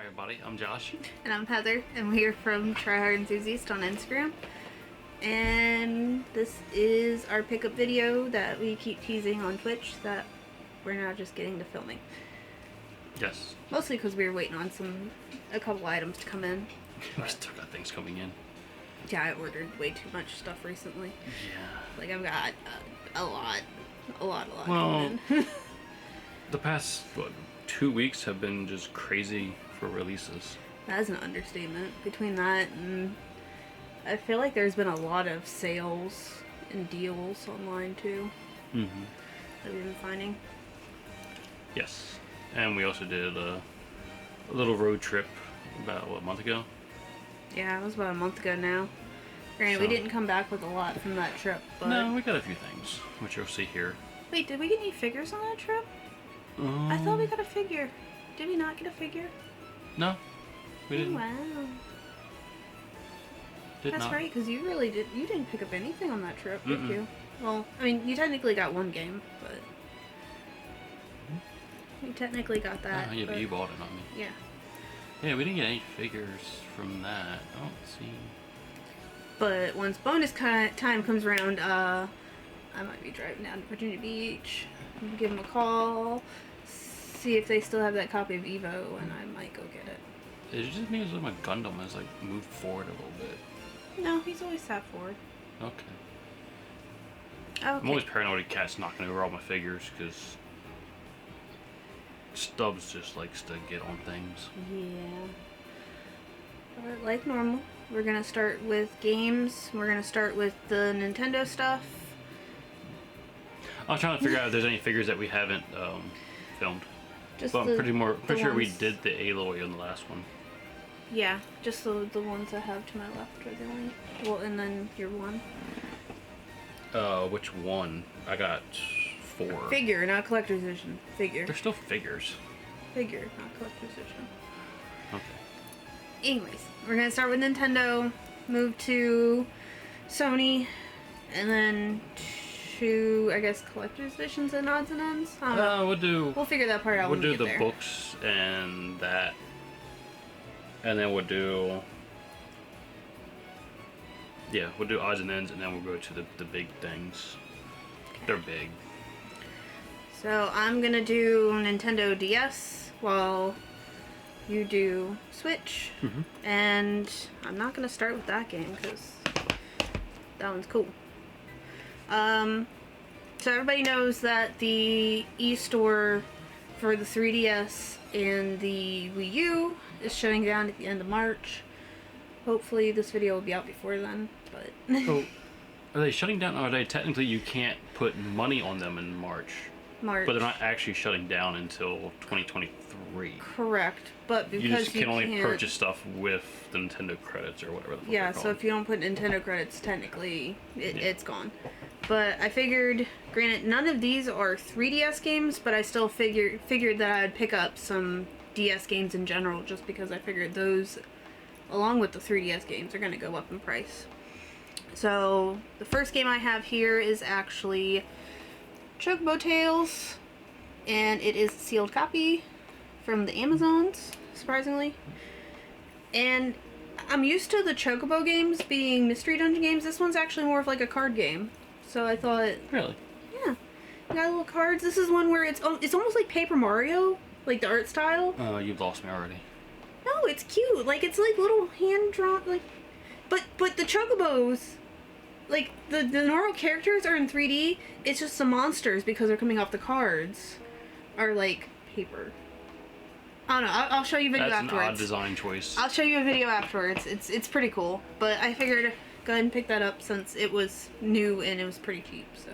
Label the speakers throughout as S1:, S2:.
S1: everybody. I'm Josh.
S2: And I'm Heather, and we're from Tryhard Enthusiast on Instagram. And this is our pickup video that we keep teasing on Twitch that we're now just getting to filming.
S1: Yes.
S2: Mostly because we were waiting on a couple items to come in.
S1: We still got things coming in.
S2: Yeah, I ordered way too much stuff recently.
S1: Yeah.
S2: Like, I've got a lot
S1: Well,
S2: coming in.
S1: The past, 2 weeks have been just crazy for releases.
S2: That is an understatement. Between that and I feel like there's been a lot of sales and deals online too.
S1: Mm-hmm.
S2: That we've been finding.
S1: Yes. And we also did a little road trip about, a month ago?
S2: Yeah, it was about a month ago now. Granted, we didn't come back with a lot from that trip, but...
S1: No, we got a few things, which you'll see here.
S2: Wait, did we get any figures on that trip? I thought we got a figure. Did we not get a figure?
S1: No, we didn't.
S2: Wow.
S1: That's
S2: not. Right, because you didn't pick up anything on that trip, did you? Well, I mean, you technically got one game, but... You technically got that.
S1: Yeah, but you bought it on me.
S2: Yeah.
S1: Yeah, we didn't get any figures from that. I don't see.
S2: But once bonus time comes around, I might be driving down to Virginia Beach, give them a call, see if they still have that copy of Evo, and I might go get it.
S1: It just means that my Gundam has moved forward a little bit.
S2: No, he's always sat forward.
S1: Okay.
S2: Okay.
S1: I'm always paranoid of cats knocking over all my figures because Stubbs just likes to get on things.
S2: Yeah. But like normal, we're gonna start with games. We're gonna start with the Nintendo stuff.
S1: I'm trying to figure out if there's any figures that we haven't filmed.
S2: Just
S1: but I'm pretty sure we
S2: ones...
S1: did the Aloy on the last one.
S2: Yeah, just the ones I have to my left are the only. Well, and then your one.
S1: Which one? I got 4.
S2: Figure, not collector's edition. Figure.
S1: They're still figures.
S2: Figure, not collector's edition.
S1: Okay.
S2: Anyways, we're gonna start with Nintendo, move to Sony, and then to, I guess, collector's editions and odds and ends. I don't know. We'll figure that part out when we get there.
S1: We'll do the books and that, and then we'll do. Yeah, we'll do odds and ends, and then we'll go to the big things. Okay. They're big.
S2: So I'm gonna do Nintendo DS while you do Switch, and I'm not gonna start with that game because that one's cool. So everybody knows that the eStore for the 3DS and the Wii U is shutting down at the end of March. Hopefully this video will be out before then, but...
S1: Oh, are they shutting down? Or are they technically you can't put money on them in March? But they're not actually shutting down until 2023.
S2: Correct, but because
S1: you can only purchase stuff with the Nintendo credits or whatever the fuck
S2: yeah, so if you don't put Nintendo credits, technically it's gone. But I figured, granted, none of these are 3DS games, but I still figured that I'd pick up some DS games in general, just because I figured those, along with the 3DS games, are going to go up in price. So the first game I have here is actually Chocobo Tales, and it is a sealed copy from the Amazons, surprisingly. And I'm used to the Chocobo games being mystery dungeon games. This one's actually more of like a card game. So I thought...
S1: Really?
S2: Yeah. You got little cards. This is one where it's almost like Paper Mario, like the art style.
S1: Oh, you've lost me already.
S2: No, it's cute. Like, it's like little hand-drawn, like... But the Chocobos... Like, the normal characters are in 3D, it's just the monsters, because they're coming off the cards, are, like, paper. I don't know, I'll show you a video afterwards.
S1: That's an odd design choice.
S2: I'll show you a video afterwards. It's pretty cool, but I figured go ahead and pick that up since it was new and it was pretty cheap, so.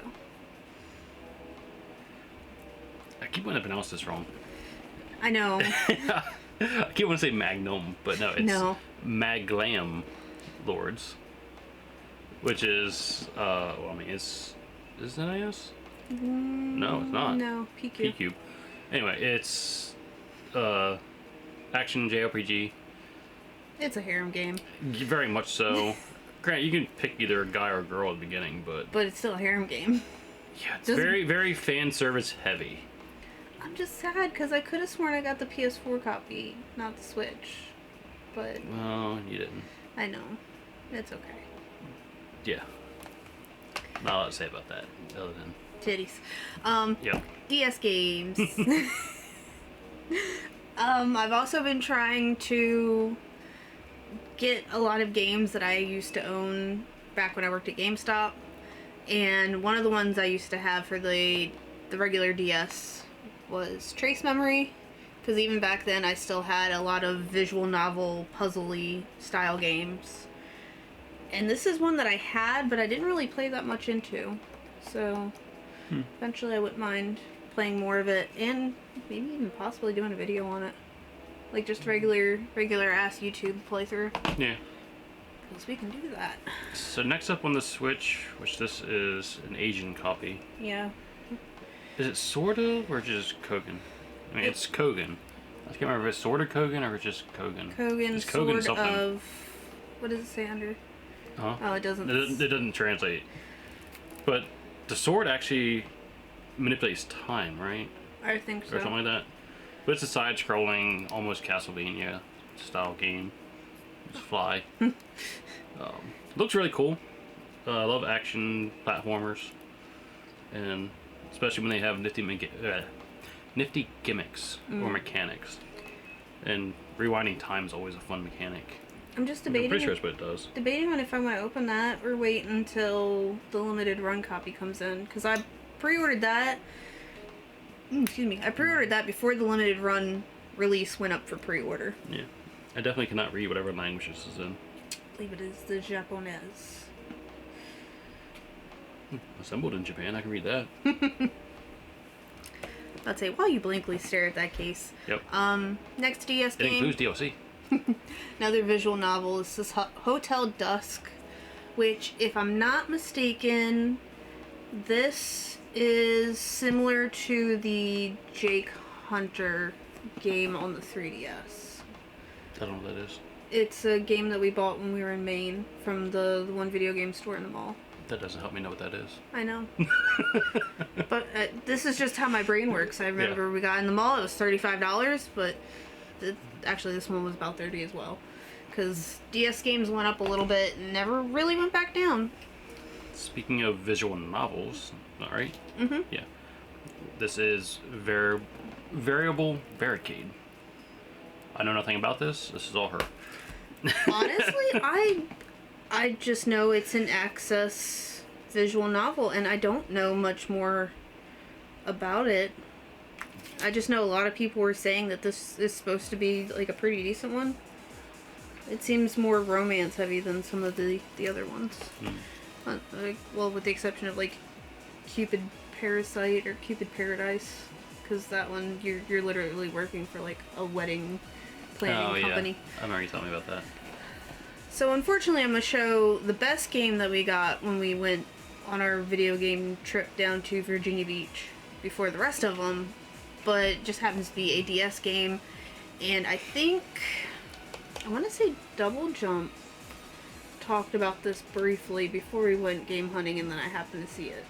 S1: I keep wanting to pronounce this wrong.
S2: I know.
S1: I keep wanting to say Magnum, but no, it's Maglam Lords. Which is, well, I mean, is it NIS? No, it's not.
S2: No, PQ.
S1: PQ. Anyway, it's, action JRPG.
S2: It's a harem game.
S1: Very much so. Granted, you can pick either a guy or a girl at the beginning, but...
S2: But it's still a harem game.
S1: Yeah, it's very, very fan service heavy.
S2: I'm just sad because I could have sworn I got the PS4 copy, not the Switch. But...
S1: Well, you didn't.
S2: I know. It's okay.
S1: Yeah. Not a lot to say about that, other than...
S2: Titties.
S1: Yep.
S2: DS games. I've also been trying to get a lot of games that I used to own back when I worked at GameStop. And one of the ones I used to have for the regular DS was Trace Memory. Because even back then I still had a lot of visual novel, puzzly style games. And this is one that I had, but I didn't really play that much into. So eventually I wouldn't mind playing more of it and maybe even possibly doing a video on it. Like just regular ass YouTube playthrough.
S1: Yeah.
S2: Because we can do that.
S1: So next up on the Switch, which this is an Asian copy.
S2: Yeah.
S1: Is it sort of or just Kogan? I mean, it's Kogan. I can't remember if it's sort of Kogan or just Kogan.
S2: Kogan,
S1: it's Kogan
S2: sort
S1: something.
S2: of... What does it say under?
S1: Huh?
S2: Oh, it doesn't.
S1: It doesn't translate. But the sword actually manipulates time, right?
S2: I think so.
S1: Or something like that. But it's a side-scrolling, almost Castlevania style game. Just fly. Looks really cool. I love action platformers, and especially when they have nifty gimmicks or mechanics. And rewinding time is always a fun mechanic.
S2: I'm just debating.
S1: I'm pretty sure that's what it does.
S2: Debating on if I want to open that or wait until the limited run copy comes in, because I pre-ordered that. Excuse me. I pre-ordered that before the limited run release went up for pre-order.
S1: Yeah, I definitely cannot read whatever language this is in.
S2: I believe it is the Japonese.
S1: Assembled in Japan, I can read that.
S2: I'd say while you blankly stare at that case.
S1: Yep.
S2: Next DS
S1: It
S2: game.
S1: includes DLC.
S2: Another visual novel is this Hotel Dusk, which, if I'm not mistaken, this is similar to the Jake Hunter game on the 3DS.
S1: I don't know what that is.
S2: It's a game that we bought when we were in Maine from the one video game store in the mall.
S1: That doesn't help me know what that is.
S2: I know. But this is just how my brain works. I remember we got in the mall, it was $35, but actually this one was about 30 as well. Because DS games went up a little bit and never really went back down.
S1: Speaking of visual novels, alright?
S2: Mm-hmm.
S1: Yeah. This is Variable Barricade. I know nothing about this. This is all her.
S2: Honestly, I just know it's an Access visual novel, and I don't know much more about it. I just know a lot of people were saying that this is supposed to be like a pretty decent one. It seems more romance heavy than some of the other ones. Well, with the exception of like Cupid Parasite or Cupid Paradise, because that one you're literally working for like a wedding planning company.
S1: Yeah. I remember you telling me about that.
S2: So unfortunately, I'm going to show the best game that we got when we went on our video game trip down to Virginia Beach before the rest of them, but it just happens to be a DS game, and I think, I want to say Double Jump talked about this briefly before we went game hunting, and then I happened to see it.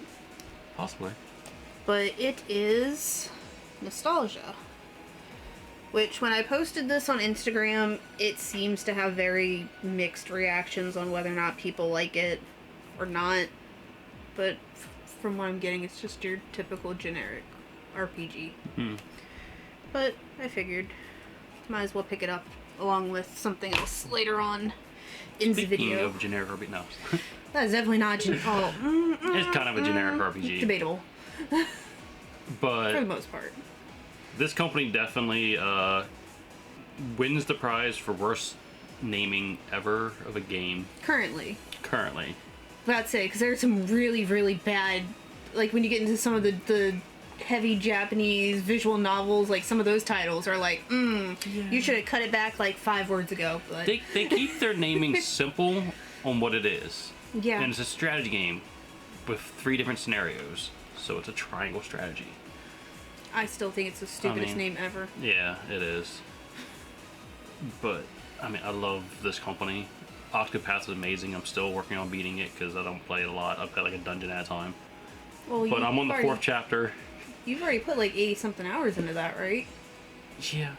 S1: Possibly.
S2: But it is Nostalgia. Which, when I posted this on Instagram, it seems to have very mixed reactions on whether or not people like it or not. But from what I'm getting, it's just your typical generic RPG. But I figured, might as well pick it up along with something else later on in the video.
S1: Speaking of generic RPG, no.
S2: That is definitely not generic.
S1: It's kind of a generic RPG.
S2: Debatable.
S1: But
S2: for the most part.
S1: This company definitely wins the prize for worst naming ever of a game. Currently.
S2: I'd say, because there's some really, really bad, like when you get into some of the heavy Japanese visual novels, like some of those titles are like, you should have cut it back like 5 words ago. But
S1: They keep their naming simple on what it is.
S2: Yeah.
S1: And it's a strategy game with 3 different scenarios. So it's a triangle strategy.
S2: I still think it's the stupidest name ever.
S1: Yeah, it is. But, I mean, I love this company. Octopath is amazing. I'm still working on beating it because I don't play it a lot. I play like a dungeon at a time.
S2: Well,
S1: but I'm on the 4th chapter.
S2: You've already put like 80-something hours into that, right?
S1: Yeah.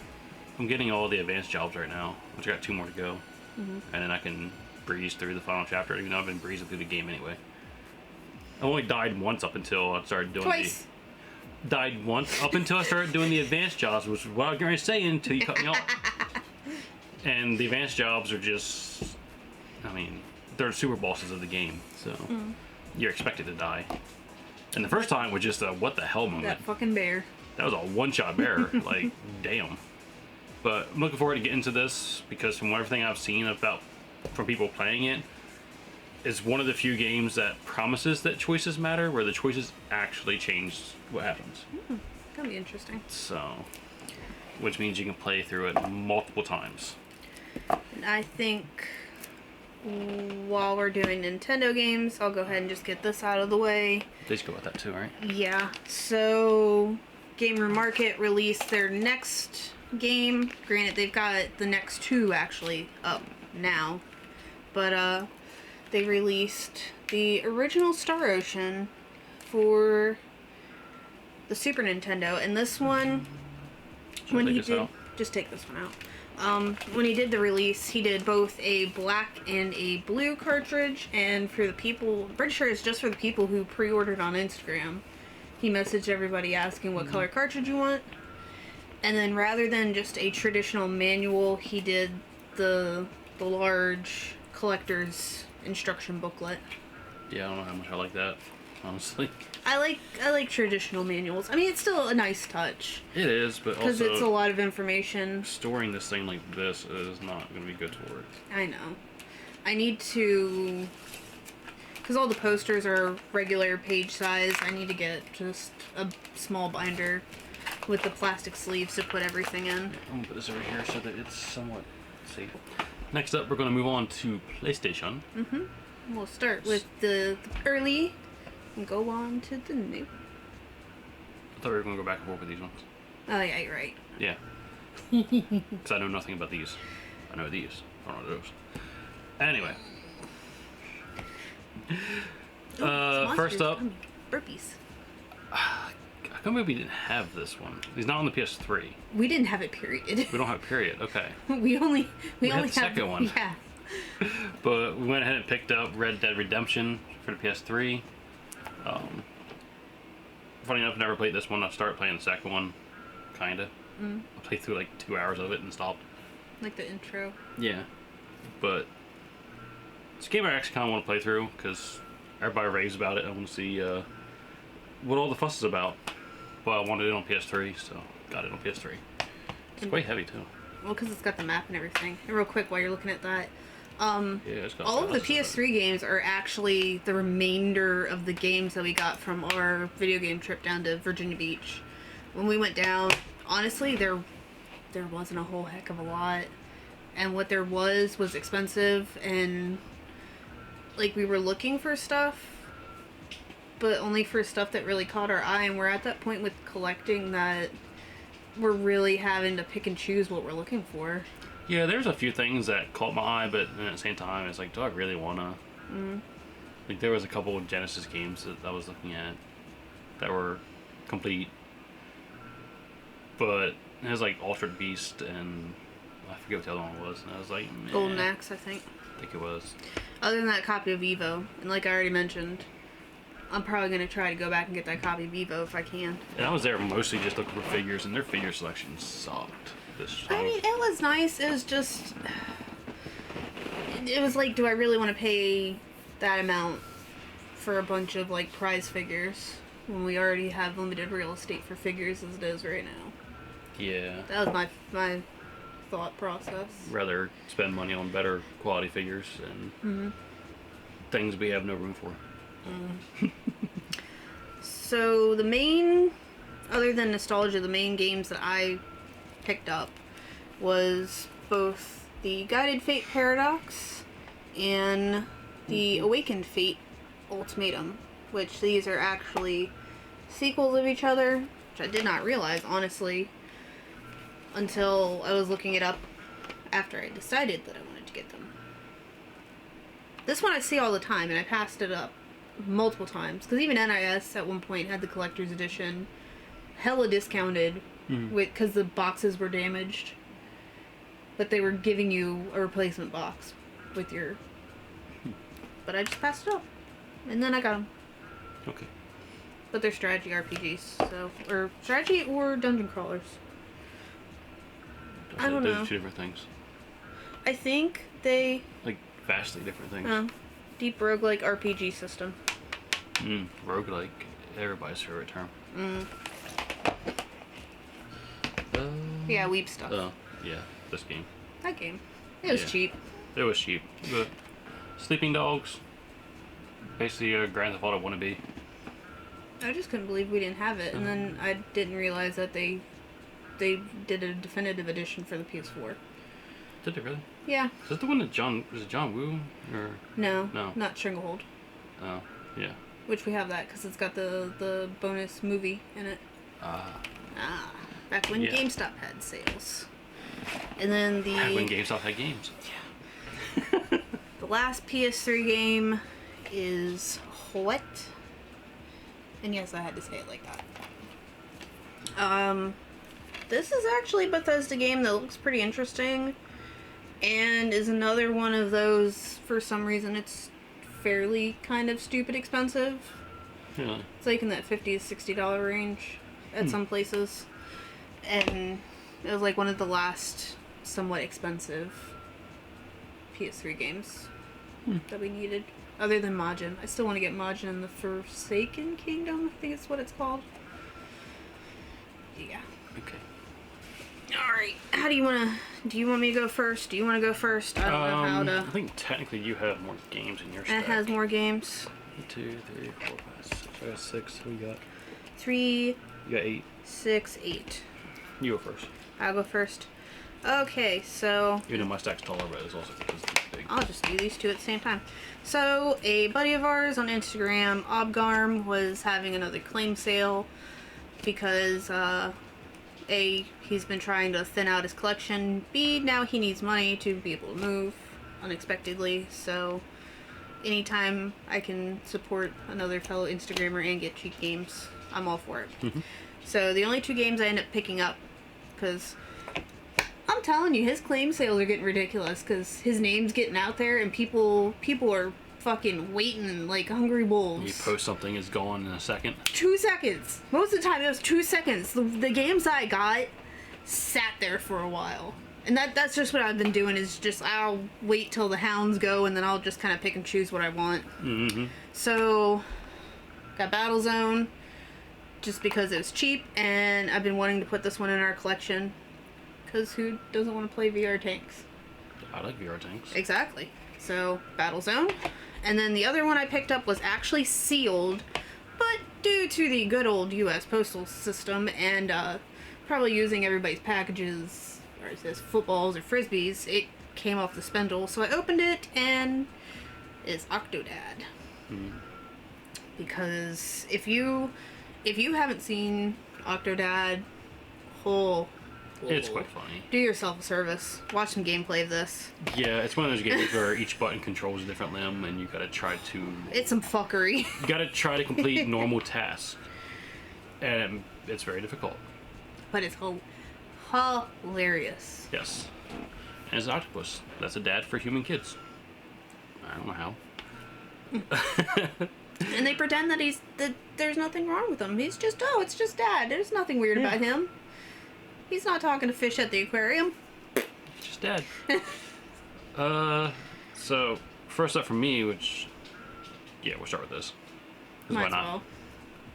S1: I'm getting all the advanced jobs right now, which I got 2 more to go. And then I can breeze through the final chapter, even though I've been breezing through the game anyway. I only died once up until I started doing died once up until I started doing the advanced jobs, which is what I was going to say until you cut me off. And the advanced jobs are just, I mean, they're super bosses of the game, so you're expected to die. And the first time was just a what the hell moment.
S2: That fucking bear.
S1: That was a one-shot bear. Like, damn. But I'm looking forward to getting into this because from everything I've seen about from people playing it, it's one of the few games that promises that choices matter, where the choices actually change what happens.
S2: That'll be interesting.
S1: So, which means you can play through it multiple times.
S2: And I think while we're doing Nintendo games, I'll go ahead and just get this out of the way.
S1: They just go with that too, right?
S2: Yeah. So, Gamer Market released their next game. Granted, they've got the next 2 actually up now. But, they released the original Star Ocean for the Super Nintendo. And this one, when he did... Just take this one out. When he did the release, he did both a black and a blue cartridge, and for the people, I'm pretty sure it's just for the people who pre-ordered on Instagram, he messaged everybody asking what color cartridge you want, and then rather than just a traditional manual, he did the large collector's instruction booklet.
S1: Yeah, I don't know how much I like that, honestly.
S2: I like traditional manuals. I mean, it's still a nice touch.
S1: It is, but also...
S2: because it's a lot of information.
S1: Storing this thing like this is not going to be good for it.
S2: I know. I need to... because all the posters are regular page size, I need to get just a small binder with the plastic sleeves to put everything in.
S1: I'm going to put this over here so that it's somewhat safe. Next up, we're going to move on to PlayStation.
S2: We'll start with the early and go on to the new.
S1: I thought we were going to go back and forth with these ones.
S2: Oh, yeah, you're right.
S1: Yeah. Because I know nothing about these. I know these. I don't know those. Anyway. First up.
S2: Burpees.
S1: How come we didn't have this one? He's not on the PS3.
S2: We didn't have it, period.
S1: We don't have period. Okay.
S2: we only
S1: had the
S2: have
S1: second one.
S2: Yeah.
S1: But we went ahead and picked up Red Dead Redemption for the PS3. Funny enough, never played this one. I started playing the second one, kinda. I played through like 2 hours of it and stopped.
S2: Like the intro.
S1: Yeah, but it's a game I actually kind of want to play through because everybody raves about it. I want to see what all the fuss is about. But I wanted it on PS3, so got it on PS3. It's quite heavy too.
S2: Well, because it's got the map and everything. And real quick, while you're looking at that,
S1: yeah, it's got
S2: all of the PS3 games are actually the remainder of the games that we got from our video game trip down to Virginia Beach. When we went down, honestly, there wasn't a whole heck of a lot. And what there was expensive, and like we were looking for stuff, but only for stuff that really caught our eye. And we're at that point with collecting that we're really having to pick and choose what we're looking for.
S1: Yeah, there's a few things that caught my eye, but at the same time, it's like, do I really wanna? Like, there was a couple of Genesis games that I was looking at that were complete, but it was like Altered Beast and I forget what the other one was, and I was like, meh.
S2: Golden Axe, I think
S1: It was.
S2: Other than that copy of Evo, and like I already mentioned, I'm probably going to try to go back and get that copy of Evo if I can.
S1: And I was there mostly just looking for figures, and their figure selection sucked.
S2: I mean, it was nice. It was just... It was like, do I really want to pay that amount for a bunch of, like, prize figures when we already have limited real estate for figures as it is right now?
S1: Yeah.
S2: That was my thought process.
S1: Rather spend money on better quality figures and things we have no room for.
S2: So the main, other than nostalgia, the main games that I picked up was both the Guided Fate Paradox and the Awakened Fate Ultimatum, which these are actually sequels of each other, which I did not realize, honestly, until I was looking it up after I decided that I wanted to get them. This one I see all the time, and I passed it up multiple times, because even NIS at one point had the collector's edition, hella discounted because the boxes were damaged. But they were giving you a replacement box with your... But I just passed it up. And then I got them.
S1: Okay.
S2: But they're strategy RPGs, so... Or strategy or dungeon crawlers. I don't know.
S1: Those are two different things.
S2: I think they...
S1: Like, vastly different things.
S2: Deep roguelike RPG system.
S1: Roguelike. Everybody's favorite term.
S2: Yeah, weeb stuff.
S1: Oh, yeah. This game.
S2: That game. It was cheap.
S1: It was cheap. But Sleeping Dogs. Basically a Grand Theft Auto wannabe.
S2: I just couldn't believe we didn't have it. And then I didn't realize that they did a definitive edition for the PS4.
S1: Did they really?
S2: Yeah.
S1: Is that the one that was it John Woo? Or
S2: No. Not Stranglehold.
S1: Oh, yeah.
S2: Which we have that because it's got the bonus movie in it. Back when GameStop had sales. And then
S1: Back when GameStop had games.
S2: Yeah. The last PS3 game is what? And yes, I had to say it like that. This is actually a Bethesda game that looks pretty interesting. And is another one of those, for some reason, it's fairly kind of stupid expensive.
S1: Yeah.
S2: It's like in that $50 to $60 range at some places. And it was like one of the last somewhat expensive PS3 games that we needed. Other than Majin. I still want to get Majin in the Forsaken Kingdom, I think it's what it's called. Yeah.
S1: Okay.
S2: Alright. How do you want me to go first? Do you want to go first? I don't know how to...
S1: I think technically you have more games in your stack.
S2: It has more games.
S1: 1, 2, 3, 4, 5, 6. I got 6. What you got?
S2: 3.
S1: You got 8.
S2: 6, 8.
S1: You go first.
S2: I'll go first. Okay, so...
S1: Even though my stack's taller, but it's also because it's big.
S2: I'll just do these two at the same time. So, a buddy of ours on Instagram, Obgarm, was having another claim sale because, A, he's been trying to thin out his collection. B, now he needs money to be able to move unexpectedly. So, anytime I can support another fellow Instagrammer and get cheap games, I'm all for it. So, the only 2 games I end up picking up, because I'm telling you, his claim sales are getting ridiculous because his name's getting out there and people are fucking waiting like hungry wolves.
S1: You post something, it's gone in a second.
S2: 2 seconds. Most of the time it was 2 seconds. The games I got sat there for a while. And that's just what I've been doing is just I'll wait till the hounds go and then I'll just kind of pick and choose what I want. So, got Battlezone just because it was cheap and I've been wanting to put this one in our collection. Because who doesn't want to play VR tanks?
S1: I like VR tanks.
S2: Exactly. So, Battlezone. And then the other one I picked up was actually sealed, but due to the good old U.S. postal system and probably using everybody's packages, or it says footballs or frisbees, it came off the spindle. So I opened it and it's Octodad. Because if you haven't seen Octodad,
S1: it's quite funny.
S2: Do yourself a service. Watch some gameplay of this.
S1: Yeah, it's one of those games where each button controls a different limb, and you gotta try to...
S2: It's some fuckery.
S1: You gotta try to complete normal tasks. And it's very difficult.
S2: But it's hilarious.
S1: Yes. And it's an octopus. That's a dad for human kids. I don't know how.
S2: And they pretend that there's nothing wrong with him. He's just, it's just dad. There's nothing weird about him. He's not talking to fish at the aquarium.
S1: Just dead. So, first up for me, which... Yeah, we'll start with this.
S2: Might as well.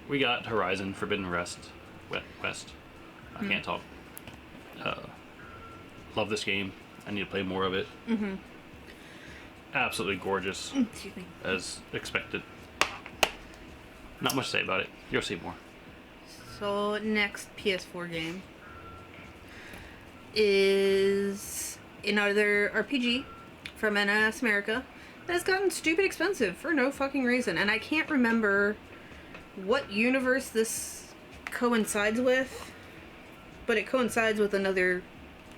S1: We got Horizon Forbidden West. I can't talk. Love this game. I need to play more of it. Absolutely gorgeous.
S2: Excuse me.
S1: As expected. Not much to say about it. You'll see more.
S2: So, next PS4 game is another RPG from NS America that has gotten stupid expensive for no fucking reason. And I can't remember what universe this coincides with, but it coincides with another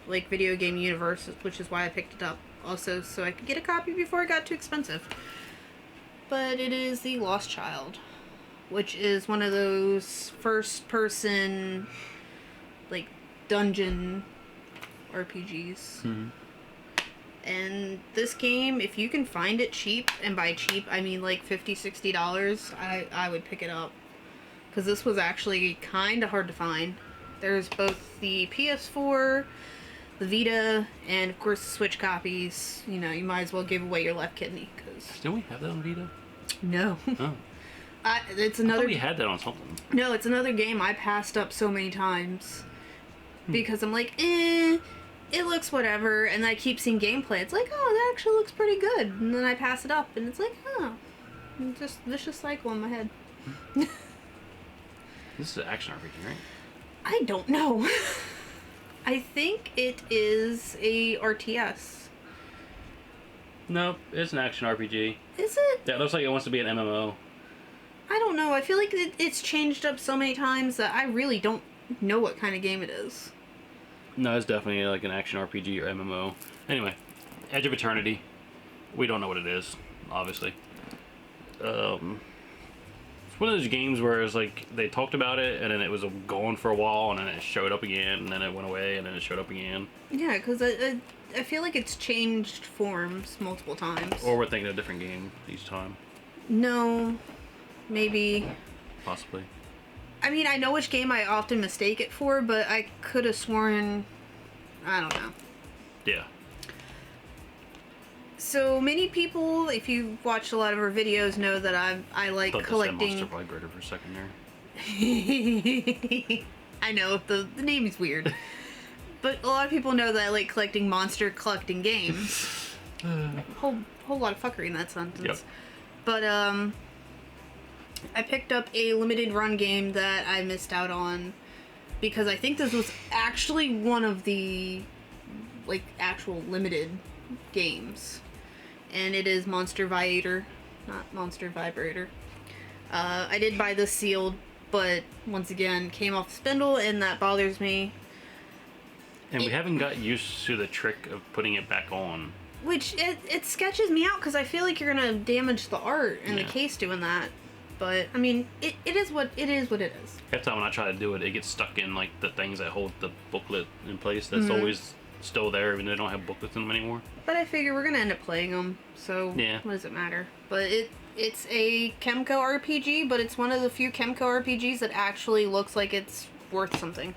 S2: like video game universe, which is why I picked it up also, so I could get a copy before it got too expensive. But it is The Lost Child. which is one of those first-person, like, dungeon RPGs.
S1: Mm-hmm.
S2: And this game, if you can find it cheap, and by cheap, I mean like $50, $60, I would pick it up. Because this was actually kind of hard to find. There's both the PS4, the Vita, and of course the Switch copies. You know, you might as well give away your left kidney.
S1: Don't we have that on Vita?
S2: No.
S1: Oh.
S2: It's another...
S1: I thought we had that on something.
S2: No, it's another game I passed up so many times. Because I'm like, it looks whatever, and I keep seeing gameplay. It's like, oh, that actually looks pretty good. And then I pass it up, and it's like, oh. Just vicious cycle in my head.
S1: This is an action RPG, right?
S2: I don't know. I think it is a RTS.
S1: Nope, it's an action RPG.
S2: Is it?
S1: Yeah, it looks like it wants to be an MMO.
S2: I don't know. I feel like it's changed up so many times that I really don't know what kind of game it is.
S1: No, it's definitely like an action RPG or MMO. Anyway, Edge of Eternity. We don't know what it is, obviously. It's one of those games where it's like they talked about it and then it was gone for a while and then it showed up again and then it went away and then it showed up again.
S2: Yeah, because I feel like it's changed forms multiple times.
S1: Or we're thinking of a different game each time.
S2: No, maybe.
S1: Possibly.
S2: I mean, I know which game I often mistake it for, but I could have sworn... I don't know.
S1: Yeah.
S2: So many people, if you've watched a lot of our videos, know that I like collecting...
S1: Monster Vibrator for a second there.
S2: I know, the name is weird. But a lot of people know that I like collecting monster collecting games. Whole lot of fuckery in that sentence.
S1: Yep.
S2: But, I picked up a limited run game that I missed out on because I think this was actually one of the, like, actual limited games. And it is Monster Viator, not Monster Vibrator. I did buy this sealed, but once again, came off the spindle, and that bothers me.
S1: And we haven't got used to the trick of putting it back on.
S2: Which, it sketches me out because I feel like you're going to damage the art and the
S1: Yeah.
S2: case doing that. But, I mean, it is what it is.
S1: Every time when I try to do it, it gets stuck in, like, the things that hold the booklet in place. That's always still there, even though they don't have booklets in them anymore.
S2: But I figure we're going to end up playing them, so
S1: Yeah.
S2: what does it matter? But it's a Kemco RPG, but it's one of the few Kemco RPGs that actually looks like it's worth something.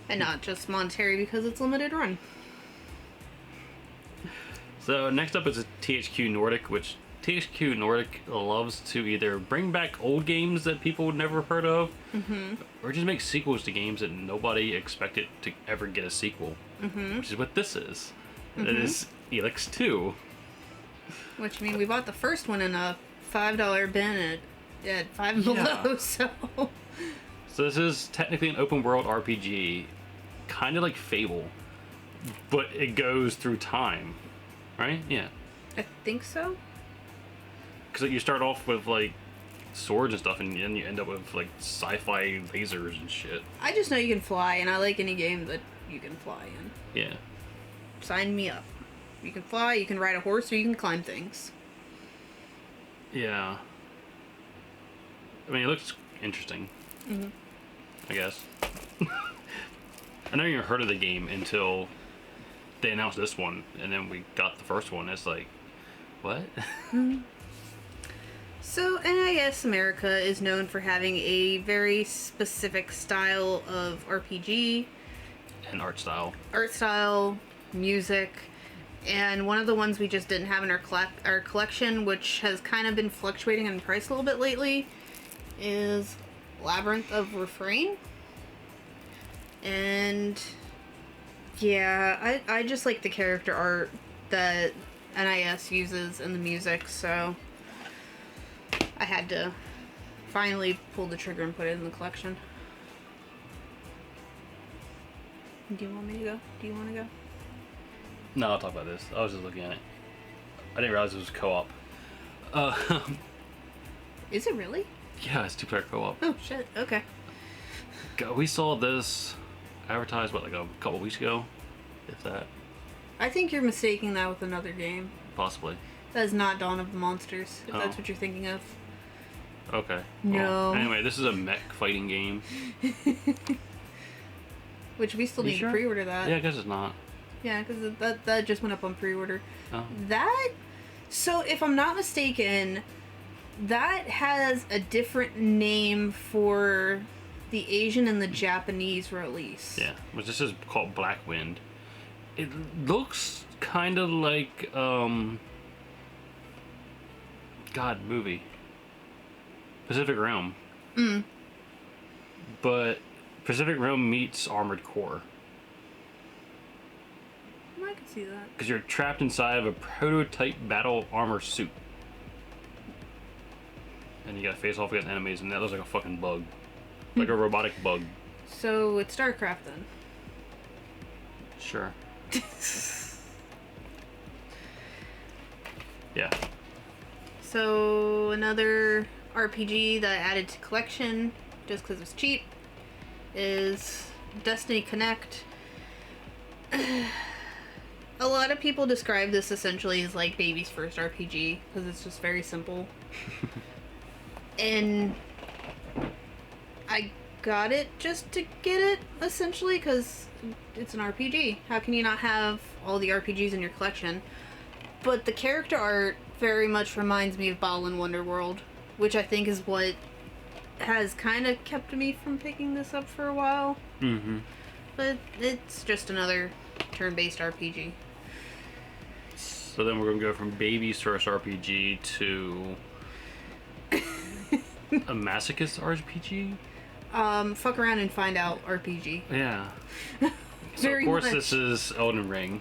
S2: And not just monetary because it's limited run.
S1: So, next up is a THQ Nordic, which... THQ Nordic loves to either bring back old games that people would never have heard of, or just make sequels to games that nobody expected to ever get a sequel, which is what this is. It is Helix Ii.
S2: Which, I mean, we bought the first one in a $5 bin at Five and Below, so...
S1: So this is technically an open world RPG, kind of like Fable, but it goes through time, right? Yeah.
S2: I think so.
S1: Because you start off with, like, swords and stuff, and then you end up with, like, sci-fi lasers and shit.
S2: I just know you can fly, and I like any game that you can fly in.
S1: Yeah.
S2: Sign me up. You can fly, you can ride a horse, or you can climb things.
S1: Yeah. I mean, it looks interesting. I guess. I never even heard of the game until they announced this one, and then we got the first one. It's like, what?
S2: So, NIS America is known for having a very specific style of RPG.
S1: And art style.
S2: Music, and one of the ones we just didn't have in our collection, which has kind of been fluctuating in price a little bit lately, is Labyrinth of Refrain. And, yeah, I just like the character art that NIS uses in the music, so... I had to finally pull the trigger and put it in the collection. Do you want me to go? Do you want to go?
S1: No, I'll talk about this. I was just looking at it. I didn't realize it was co-op.
S2: Is it really?
S1: Yeah, it's 2-player co-op.
S2: Oh, shit. Okay.
S1: We saw this advertised, what, like a couple weeks ago? If that.
S2: I think you're mistaking that with another game.
S1: Possibly.
S2: That is not Dawn of the Monsters, if that's what you're thinking of.
S1: Okay.
S2: No.
S1: Well, anyway, this is a mech fighting game.
S2: Which we still need
S1: sure?
S2: to pre-order that.
S1: Yeah, I guess it's not.
S2: Yeah, because that just went up on pre-order.
S1: Oh.
S2: So if I'm not mistaken, that has a different name for the Asian and the Japanese release.
S1: Yeah, which this is called Black Wind. It looks kind of like movie Pacific Rim. But Pacific Rim meets Armored Core.
S2: I can see that.
S1: Because you're trapped inside of a prototype battle armor suit. And you gotta face off against enemies, and that looks like a fucking bug. Like a robotic bug.
S2: So it's StarCraft then?
S1: Sure. Yeah.
S2: So another RPG that I added to collection, just because it's cheap, is Destiny Connect. A lot of people describe this essentially as like baby's first RPG, because it's just very simple. And I got it just to get it, essentially, because it's an RPG. How can you not have all the RPGs in your collection? But the character art very much reminds me of Balan Wonderworld, which I think is what has kind of kept me from picking this up for a while.
S1: Mm-hmm.
S2: But it's just another turn-based RPG.
S1: So then we're gonna go from baby's first RPG to a masochist RPG?
S2: Fuck around and find out RPG.
S1: Yeah. So of course this is Elden Ring,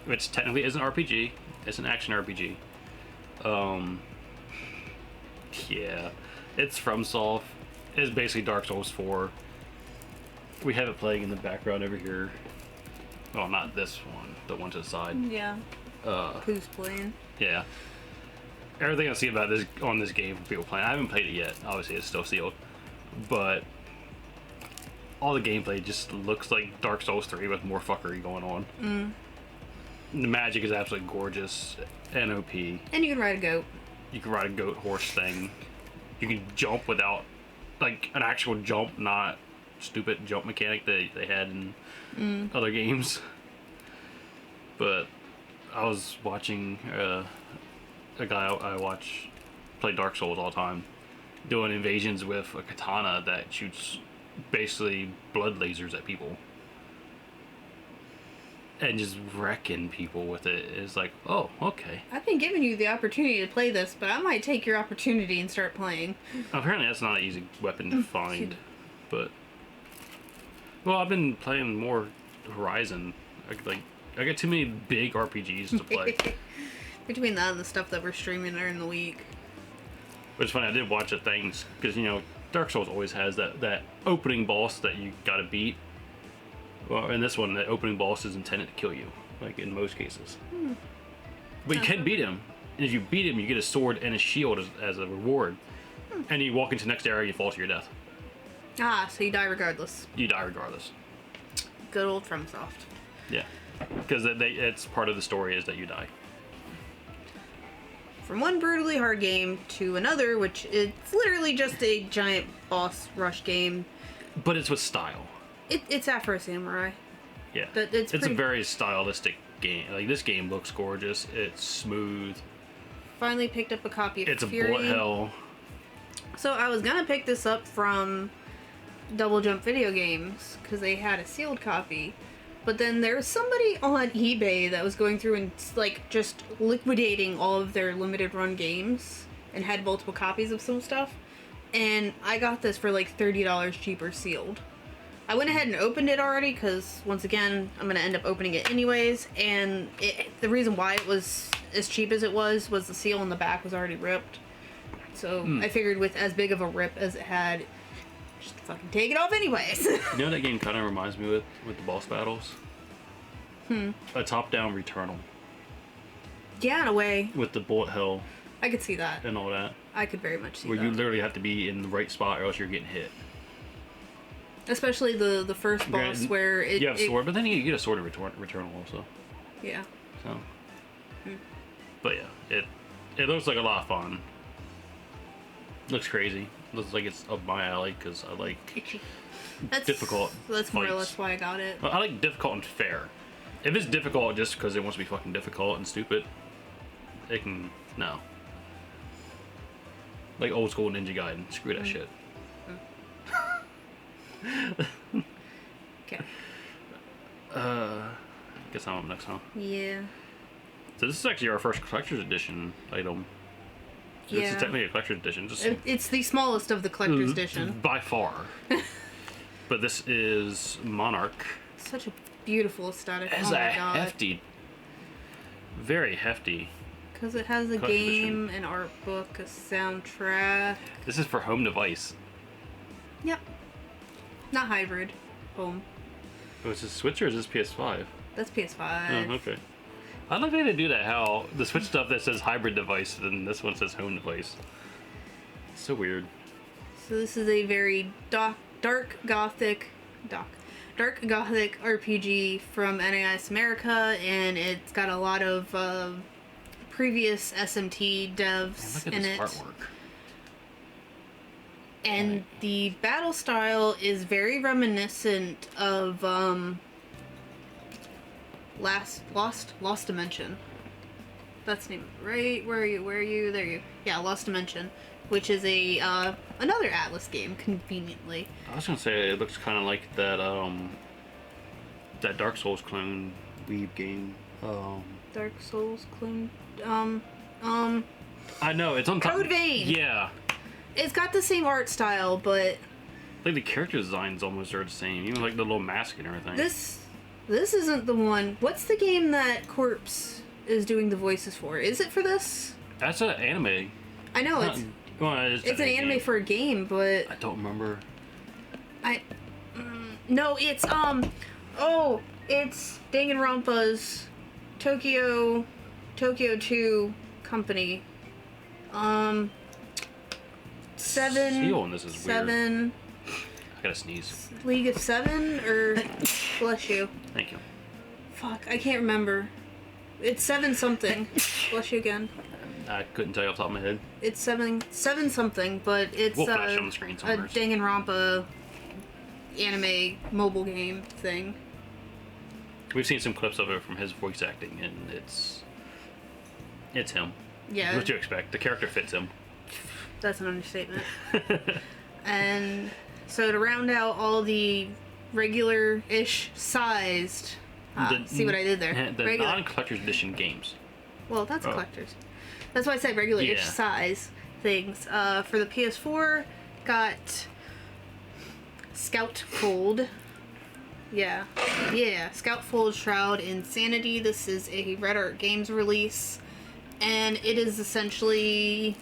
S1: which technically is an RPG. It's an action RPG. Yeah, it's FromSoft. It's basically Dark Souls 4. We have it playing in the background over here. Well, not this one, the one to the side.
S2: Yeah. Who's playing?
S1: Yeah. Everything I see about this on this game, people playing. I haven't played it yet. Obviously, it's still sealed, but all the gameplay just looks like Dark Souls 3 with more fuckery going on. The magic is absolutely gorgeous and OP.
S2: And you can ride a goat.
S1: You can ride a goat horse thing. You can jump without, like, an actual jump, not stupid jump mechanic that they had in other games. But I was watching a guy I watch play Dark Souls all the time doing invasions with a katana that shoots basically blood lasers at people and just wrecking people with it. Is like, oh, okay.
S2: I've been giving you the opportunity to play this, but I might take your opportunity and start playing.
S1: Apparently that's not an easy weapon to find, but well, I've been playing more Horizon. I got too many big RPGs to play.
S2: Between that and the stuff that we're streaming during the week.
S1: Which is funny, I did watch the things, because, you know, Dark Souls always has that opening boss that you gotta beat. Well, in this one, the opening boss is intended to kill you, like in most cases. But you can beat him. And if you beat him, you get a sword and a shield as a reward. And you walk into the next area, you fall to your death.
S2: Ah, so you die regardless.
S1: You die regardless.
S2: Good old FromSoft.
S1: Yeah. Because it's part of the story is that you die.
S2: From one brutally hard game to another, which it's literally just a giant boss rush game.
S1: But it's with style.
S2: It's Afro Samurai.
S1: Yeah.
S2: It's
S1: a very stylistic game. Like, this game looks gorgeous. It's smooth.
S2: Finally picked up a copy of
S1: It's
S2: Fury.
S1: a bullet hell.
S2: So I was gonna pick this up from Double Jump Video Games because they had a sealed copy. But then there was somebody on eBay that was going through and, like, just liquidating all of their limited run games and had multiple copies of some stuff. And I got this for like $30 cheaper sealed. I went ahead and opened it already because, once again, I'm going to end up opening it anyways. And the reason why it was as cheap as it was the seal on the back was already ripped. So I figured with as big of a rip as it had, just fucking take it off anyways.
S1: You know what that game kind of reminds me with the boss battles? A top-down Returnal.
S2: Yeah, in a way.
S1: With the bullet hell
S2: I could see that.
S1: and all that.
S2: I could very much see
S1: Where
S2: that.
S1: you literally have to be in the right spot or else you're getting hit.
S2: Especially the first boss where it...
S1: You have a sword, but then you get a sword in Returnal also.
S2: Yeah.
S1: So. But yeah, it looks like a lot of fun. Looks crazy. Looks like it's up my alley because I like difficult.
S2: That's more or
S1: fights.
S2: less why I got it.
S1: Well, I like difficult and fair. If it's difficult just because it wants to be fucking difficult and stupid, it can no. Like old school Ninja Gaiden. Screw that shit.
S2: Okay.
S1: Guess I'm up next, huh?
S2: Yeah.
S1: So this is actually our first collector's edition item. So this is technically a collector's edition. Just
S2: It's the smallest of the collector's edition.
S1: by far. But this is Monarch.
S2: Such a beautiful aesthetic.
S1: It's
S2: oh my
S1: a
S2: god.
S1: hefty, very hefty.
S2: Because it has a game, an art book, a soundtrack.
S1: This is for home device.
S2: Yep. Not hybrid. Home.
S1: Oh, is this Switch or is this PS5?
S2: That's PS5.
S1: Oh, okay. I love how they do that, how the Switch stuff that says hybrid device, and this one says home device. It's so weird.
S2: So this is a very dark gothic RPG from NAIS America, and it's got a lot of previous SMT devs
S1: Man, look at
S2: in
S1: this
S2: it.
S1: artwork.
S2: And the battle style is very reminiscent of Lost Dimension. That's the name, right? Where are you? There you. Yeah, Lost Dimension, which is a another Atlas game, conveniently.
S1: I was gonna say it looks kind of like that that Dark Souls clone Weeb game.
S2: Dark Souls clone.
S1: I know it's on top.
S2: Code Vein.
S1: Yeah.
S2: It's got the same art style, but
S1: Like the character designs almost are the same, even like the little mask and everything.
S2: this isn't the one. What's the game that Corpse is doing the voices for? Is it for this?
S1: That's an anime.
S2: I know it's
S1: It's
S2: an anime for a game, but
S1: I don't remember.
S2: no, it's it's Danganronpa's Tokyo 2 company.
S1: Seal on this is
S2: Seven.
S1: I gotta sneeze.
S2: League of Seven, or bless you.
S1: Thank you.
S2: Fuck, I can't remember. It's 7 something. Bless you again.
S1: I couldn't tell you off the top of my head.
S2: It's 7 something, but it's
S1: We'll flash on the screen
S2: a
S1: somewhere.
S2: Danganronpa anime mobile game thing.
S1: We've seen some clips of it from his voice acting, and it's him.
S2: Yeah.
S1: What you expect? The character fits him.
S2: That's an understatement. And so to round out all the regular-ish sized, see what I did there?
S1: The non-collector's edition games.
S2: Well, that's collectors. That's why I said regular-ish size things. For the PS4, got Scoutfold. Yeah. Scoutfold Shroud Insanity. This is a Red Art Games release. And it is essentially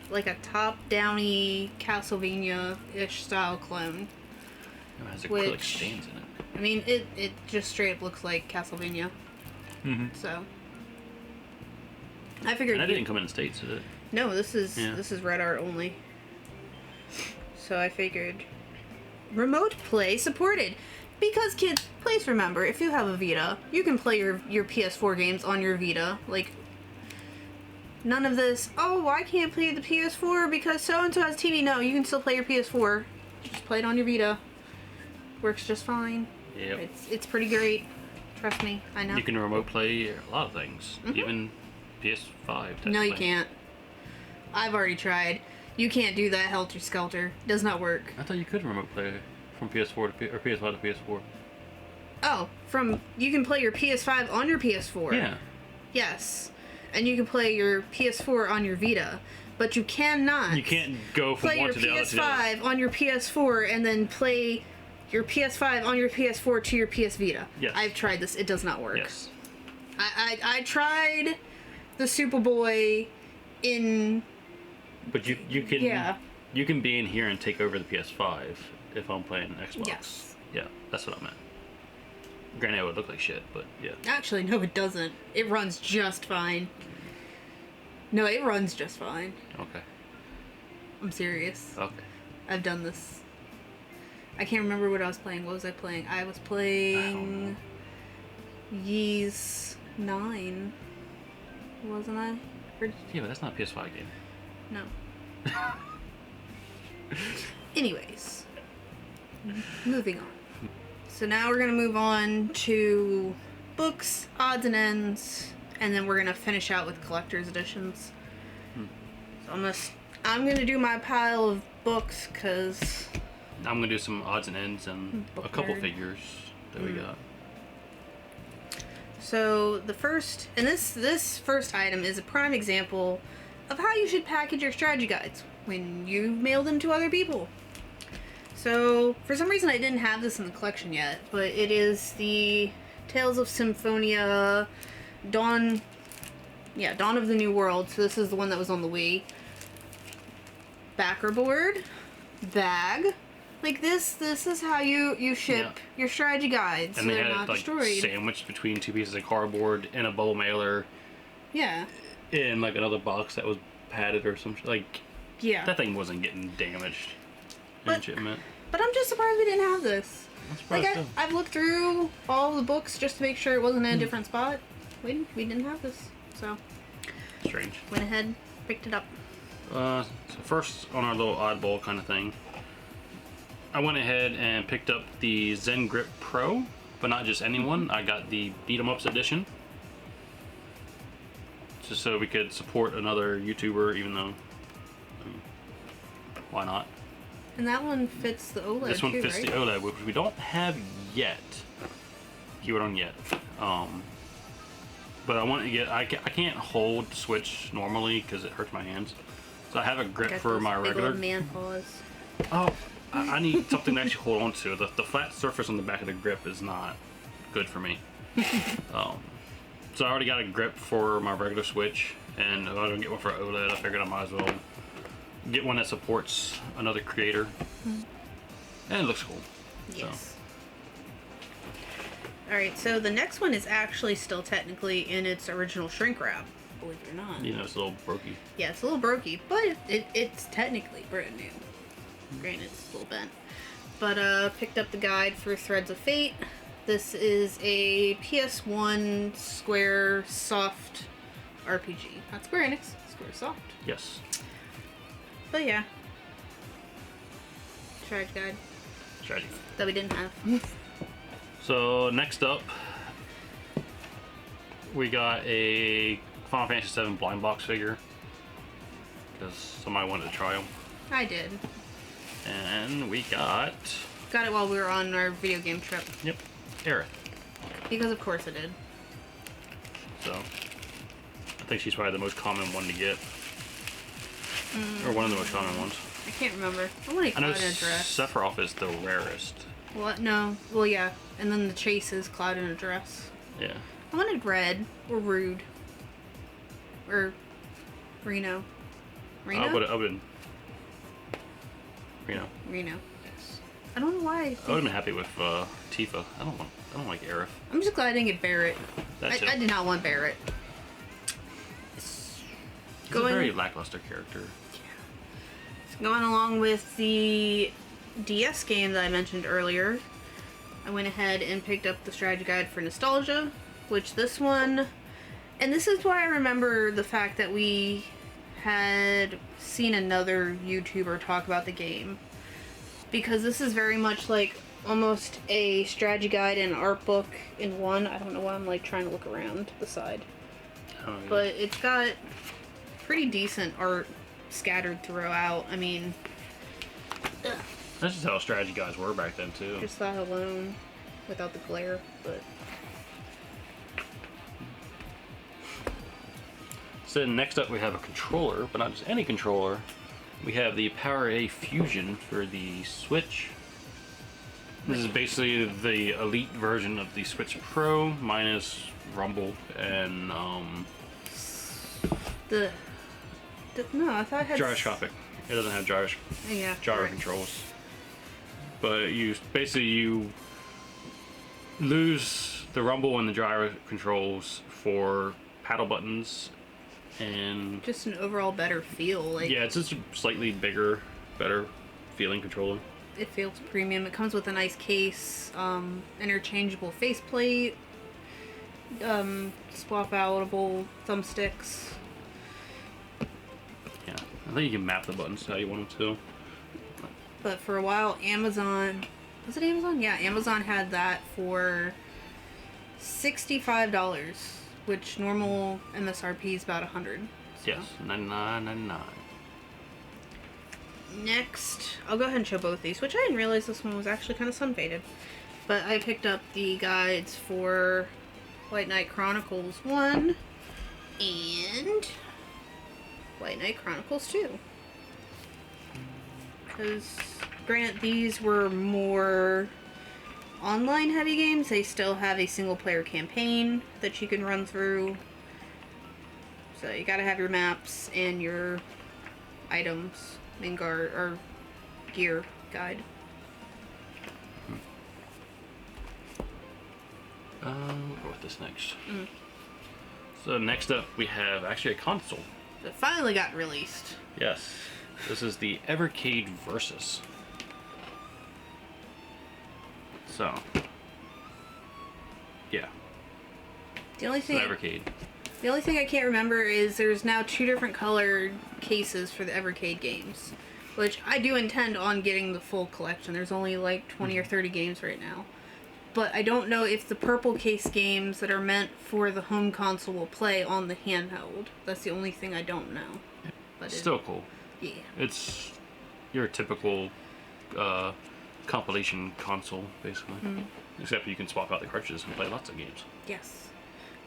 S2: like a top-downy Castlevania-ish style clone.
S1: It has acrylic stands in it.
S2: I mean, it just straight up looks like Castlevania.
S1: Mm-hmm.
S2: So I figured.
S1: And that didn't come in the States, did it?
S2: No, this is Red Art only. So I figured remote play supported. Because kids, please remember, if you have a Vita, you can play your PS4 games on your Vita. Like, none of this, oh, I can't play the PS4 because so-and-so has TV. No, you can still play your PS4. Just play it on your Vita. Works just fine.
S1: Yep.
S2: It's pretty great. Trust me, I know.
S1: You can remote play a lot of things. Mm-hmm. Even PS5.
S2: No, you can't. I've already tried. You can't do that helter skelter. Does not work.
S1: I thought you could remote play from PS4 to or PS5 to PS4.
S2: Oh, you can play your PS5 on your PS4.
S1: Yeah.
S2: Yes. And you can play your PS4 on your Vita. But you cannot.
S1: You can't go from one to the other.
S2: Play your PS5 on your PS4 and then play your PS5 on your PS4 to your PS Vita.
S1: Yes.
S2: I've tried this. It does not work.
S1: Yes.
S2: I tried the Superboy in...
S1: But you can be in here and take over the PS5 if I'm playing Xbox.
S2: Yes.
S1: Yeah, that's what I meant. Granted, it would look like shit, but yeah.
S2: Actually, no, it doesn't. It runs just fine. No, it runs just fine.
S1: Okay.
S2: I'm serious.
S1: Okay.
S2: I've done this. I can't remember what I was playing. What was I playing? I was playing Ys 9. Wasn't I?
S1: Yeah, but that's not a PS5 game.
S2: No. Anyways, moving on. So now we're gonna move on to books, odds and ends, and then we're gonna finish out with collector's editions. So I'm gonna do my pile of books because
S1: I'm gonna do some odds and ends and a couple figures that we got.
S2: So the first, and this first item is a prime example of how you should package your strategy guides when you mail them to other people. So for some reason I didn't have this in the collection yet, but it is the Tales of Symphonia Dawn of the New World. So this is the one that was on the Wii. Backer board, bag. Like this is how you ship your strategy guides,
S1: and
S2: so
S1: they
S2: they're
S1: had
S2: not
S1: it, like,
S2: destroyed.
S1: sandwiched between two pieces of cardboard in a bubble mailer.
S2: Yeah.
S1: In like another box that was padded or something. Like,
S2: Yeah.
S1: that thing wasn't getting damaged in shipment.
S2: But I'm just surprised we didn't have this.
S1: I'm surprised too.
S2: I've looked through all the books just to make sure it wasn't in a different spot. We didn't have this, so
S1: Strange.
S2: went ahead, picked it up.
S1: So first on our little oddball kind of thing, I went ahead and picked up the Zen Grip Pro, but not just any one. I got the Beat 'em Ups edition, just so we could support another YouTuber, even though, why not?
S2: And that one fits the OLED
S1: This one
S2: too,
S1: fits
S2: right?
S1: the OLED, which we don't have yet. Keyword on yet. But I want to get. I can't hold the Switch normally because it hurts my hands. So I have a grip
S2: Got
S1: for
S2: those
S1: my
S2: big
S1: regular.
S2: old man paws.
S1: Oh, I need something to actually hold on to. The flat surface on the back of the grip is not good for me. So I already got a grip for my regular Switch, and if I don't get one for OLED, I figured I might as well get one that supports another creator. And it looks cool.
S2: Yes. Alright, so the next one is actually still technically in its original shrink wrap, believe it or not.
S1: You know, it's a little brokey.
S2: Yeah, it's a little brokey, but it's technically brand new. Granted, it's a little bent. But picked up the guide for Threads of Fate. This is a PS1 Square Soft RPG. Not Square Enix, Square Soft.
S1: Yes.
S2: But yeah. Strategy guide
S1: Strategy.
S2: that we didn't have.
S1: So next up, we got a Final Fantasy VII blind box figure because somebody wanted to try them.
S2: I did.
S1: And we got
S2: Got it while we were on our video game trip.
S1: Yep, Aerith.
S2: Because of course I did.
S1: So I think she's probably the most common one to get, or one of the most common ones.
S2: I can't remember. I want to
S1: I know
S2: Cloud in a dress.
S1: Sephiroth is the rarest.
S2: What? No. Well, yeah. And then the chase is Cloud in a dress.
S1: Yeah.
S2: I wanted Red or Rude or Reno. Reno.
S1: I would have been.
S2: Reno. Yes. I don't know why.
S1: I would have been happy with Tifa. I don't like Aerith.
S2: I'm just glad I didn't get Barrett.
S1: That too.
S2: I did not want Barrett.
S1: He's a very lackluster character.
S2: Going along with the DS game that I mentioned earlier, I went ahead and picked up the strategy guide for Nostalgia, which this one, and this is why I remember the fact that we had seen another YouTuber talk about the game, because this is very much like almost a strategy guide and art book in one. I don't know why I'm like trying to look around the side, but it's got pretty decent art scattered throughout. I mean,
S1: that's just how strategy guys were back then too.
S2: just that alone, without the glare, but
S1: So next up we have a controller, but not just any controller. We have the Power A Fusion for the Switch. This is basically the elite version of the Switch Pro minus rumble and
S2: no, I thought it had
S1: gyroscopic. It doesn't have gyro
S2: right.
S1: controls. But you lose the rumble and the gyro controls for paddle buttons, and
S2: just an overall better feel. Like,
S1: yeah, it's just a slightly bigger, better feeling controller.
S2: it feels premium. It comes with a nice case, interchangeable faceplate, swap outable thumbsticks.
S1: Yeah, and think you can map the buttons how you want them to.
S2: But for a while, Amazon... Was it Amazon? Yeah, Amazon had that for $65, which normal MSRP is about $100. So.
S1: Yes, $99.99.
S2: Next, I'll go ahead and show both these, which I didn't realize this one was actually kind of sun-faded. But I picked up the guides for White Knight Chronicles 1 and White Knight Chronicles 2. Because, granted, these were more online heavy games. They still have a single player campaign that you can run through. So you gotta have your maps and your items and guard or gear guide.
S1: We'll go with this next. So next up we have actually a console.
S2: It finally got released.
S1: Yes. This is the Evercade Versus. So, yeah.
S2: The only thing
S1: Evercade.
S2: The only thing I can't remember is there's now 2 different colored cases for the Evercade games, which I do intend on getting the full collection. There's only like 20 or 30 games right now. But I don't know if the purple case games that are meant for the home console will play on the handheld. That's the only thing I don't know. But
S1: Still cool.
S2: Yeah.
S1: It's your typical compilation console, basically. Except you can swap out the cartridges and play lots of games.
S2: Yes.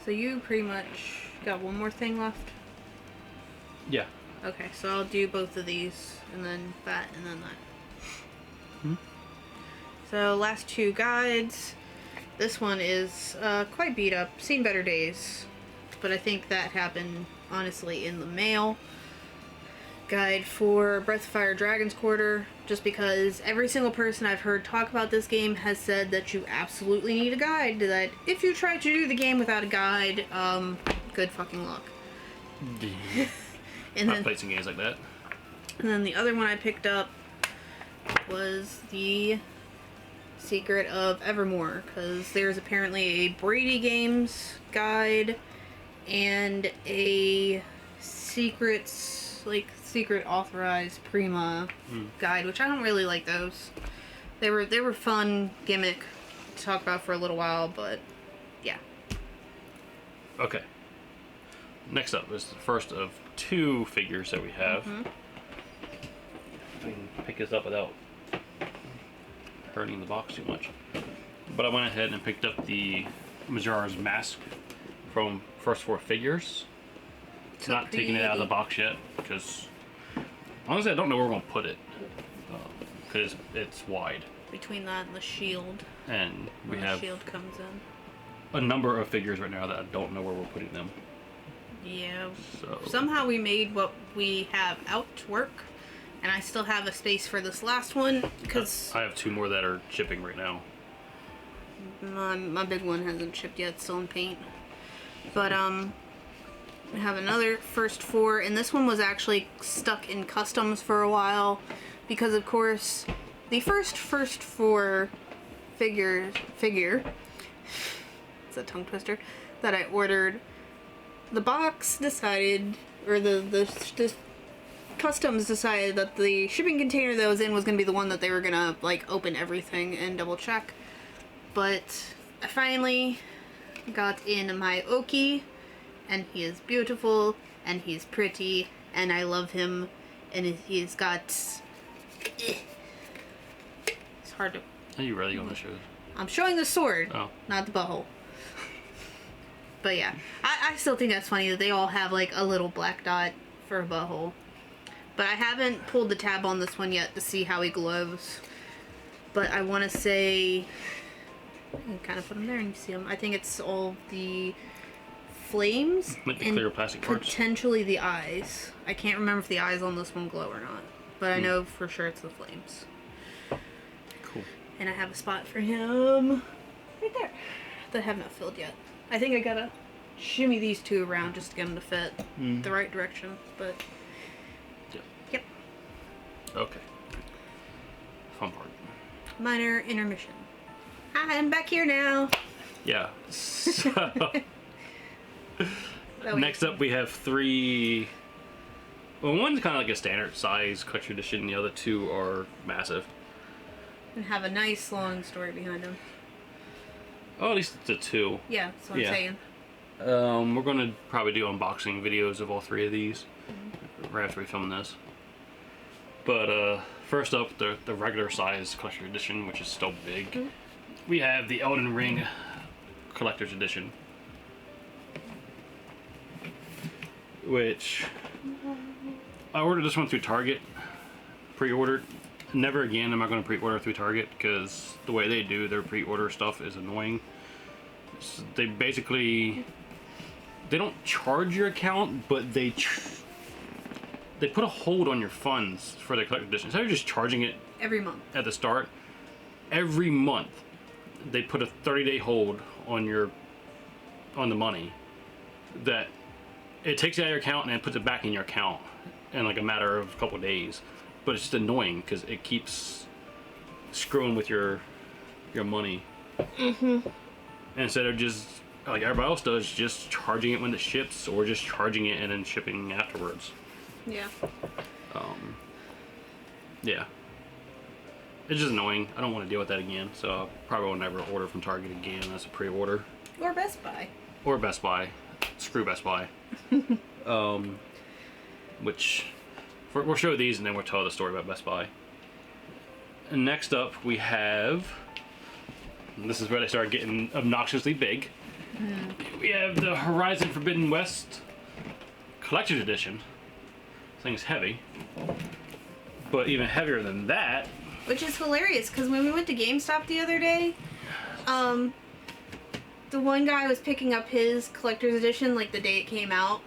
S2: So you pretty much got one more thing left?
S1: Yeah.
S2: Okay, so I'll do both of these, and then that, and then that. So last 2 guides. This one is quite beat up. Seen better days. But I think that happened, honestly, in the mail. Guide for Breath of Fire Dragon's Quarter, just because every single person I've heard talk about this game has said that you absolutely need a guide, that if you try to do the game without a guide, good fucking luck. And
S1: I've played some games like that.
S2: And then the other one I picked up was the Secret of Evermore, because there's apparently a Brady Games guide and a secret authorized Prima guide, which I don't really like those. They were fun gimmick to talk about for a little while, but yeah.
S1: Okay. Next up is the first of 2 figures that we have. I can pick this up without hurting the box too much. But I went ahead and picked up the Majora's Mask from first 4 figures.
S2: So
S1: not taking it out of the box yet, because honestly I don't know where we're going to put it. Because it's wide.
S2: Between that and the shield.
S1: And we
S2: when
S1: have
S2: the shield comes in.
S1: a number of figures right now that I don't know where we're putting them.
S2: Yeah.
S1: So
S2: Somehow we made what we have out to work, and I still have a space for this last one because
S1: I have 2 more that are shipping right now.
S2: my big one hasn't shipped yet, still in paint. But we have another first 4, and this one was actually stuck in customs for a while because, of course, the first 4 figure. It's a tongue twister that I ordered. The box decided, or the customs decided that the shipping container that was in was going to be the one that they were going to, like, open everything and double check. But I finally got in my Oki, and he is beautiful, and he's pretty, and I love him, and he's got... It's hard to...
S1: Are you really going to show it?
S2: I'm showing the sword,
S1: Oh.
S2: not the butthole. But yeah, I still think that's funny that they all have like a little black dot for a butthole. But I haven't pulled the tab on this one yet to see how he glows. But I want to say, you can kind of put him there and you see him. I think it's all the flames
S1: Like the
S2: and
S1: clear plastic parts?
S2: potentially the eyes. I can't remember if the eyes on this one glow or not. But I know for sure it's the flames.
S1: Cool.
S2: And I have a spot for him right there that I have not filled yet. I think I gotta shimmy these 2 around just to get them to fit the right direction, but... Yep.
S1: Okay. Fun part.
S2: Minor intermission. I'm back here now.
S1: Yeah. So,
S2: That was-
S1: next up we have 3 Well, one's kind of like a standard size collector edition. The other two are massive.
S2: And have a nice long story behind them.
S1: Oh, at least the two.
S2: Yeah, that's what I'm saying.
S1: We're going to probably do unboxing videos of all three of these right after we film this. But first up, the regular size collector edition, which is still big. We have the Elden Ring collector's edition, which I ordered this one through Target, pre-ordered. Never again am I going to pre-order through Target because the way they do their pre-order stuff is annoying. So they basically, they don't charge your account, but they put a hold on your funds for the collector edition. Instead of just charging it
S2: every month
S1: at the start, every month they put a 30-day hold on the money that it takes it out of your account and then puts it back in your account in like a matter of a couple of days. But it's just annoying because it keeps screwing with your money. And instead of just like everybody else does, just charging it when it ships, or just charging it and then shipping afterwards.
S2: Yeah.
S1: Yeah. It's just annoying. I don't want to deal with that again, so I probably will never order from Target again as a pre-order.
S2: Or Best Buy.
S1: Or Best Buy. Screw Best Buy. Which we'll show these and then we'll tell the story about Best Buy. And next up we have, and this is where they start getting obnoxiously big. We have the Horizon Forbidden West Collector's Edition. This thing's heavy. But even heavier than that.
S2: Which is hilarious, because when we went to GameStop the other day, the one guy was picking up his collector's edition like the day it came out,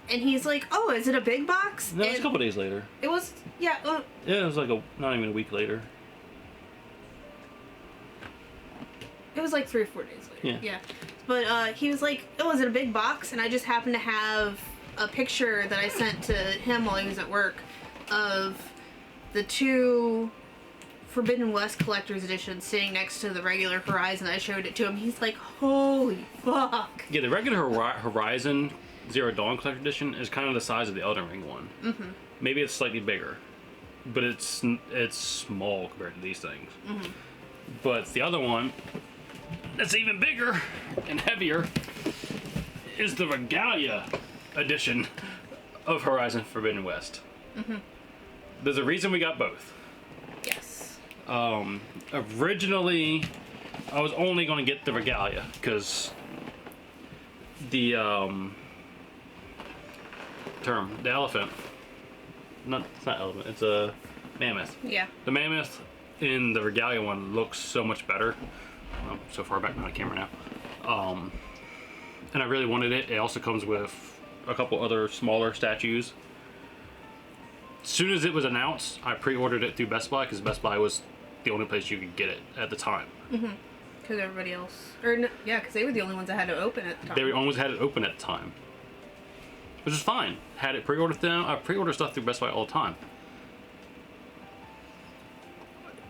S2: and he's like, "Oh, is it a big box?"
S1: No, it's a couple days later.
S2: It was, yeah.
S1: Yeah, it was like not even a week later.
S2: It was like 3 or 4 days later.
S1: Yeah.
S2: Yeah. But he was like, "Oh, is it a big box?" And I just happened to have a picture that I sent to him while he was at work of the two Forbidden West Collector's Edition sitting next to the regular Horizon. I showed it to him. He's like, "Holy fuck!"
S1: Yeah, the regular Horizon Zero Dawn Collector Edition is kind of the size of the Elden Ring one. Maybe it's slightly bigger, but it's small compared to these things. But the other one, that's even bigger and heavier, is the Regalia edition of Horizon Forbidden West. There's a reason we got both.
S2: Yes.
S1: Originally, I was only going to get the Regalia because the the elephant. It's not elephant. It's a mammoth.
S2: Yeah.
S1: The mammoth in the Regalia one looks so much better. I'm so far back behind the camera now. And I really wanted it. It also comes with a couple other smaller statues. As soon as it was announced, I pre-ordered it through Best Buy because Best Buy was the only place you could get it at the time.
S2: Because everybody else, or no, yeah, because they were the only ones that had to open at the time.
S1: They almost had it open at the time, which is fine. Had it pre-ordered them. I pre-order stuff through Best Buy all the time.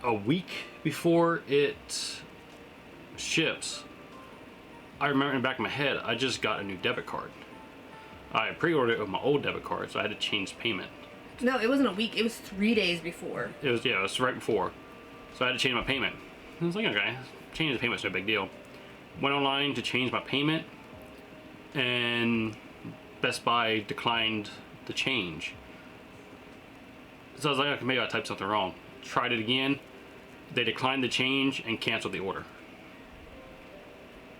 S1: A week before it ships, I remember in the back of my head, I just got a new debit card. I pre-ordered it with my old debit card, so I had to change payment.
S2: No, it wasn't a week. It was 3 days before.
S1: It was right before. So I had to change my payment. I was like, okay, change the payment's no big deal. Went online to change my payment, and Best Buy declined the change. So I was like, okay, maybe I typed something wrong. Tried it again. They declined the change and canceled the order.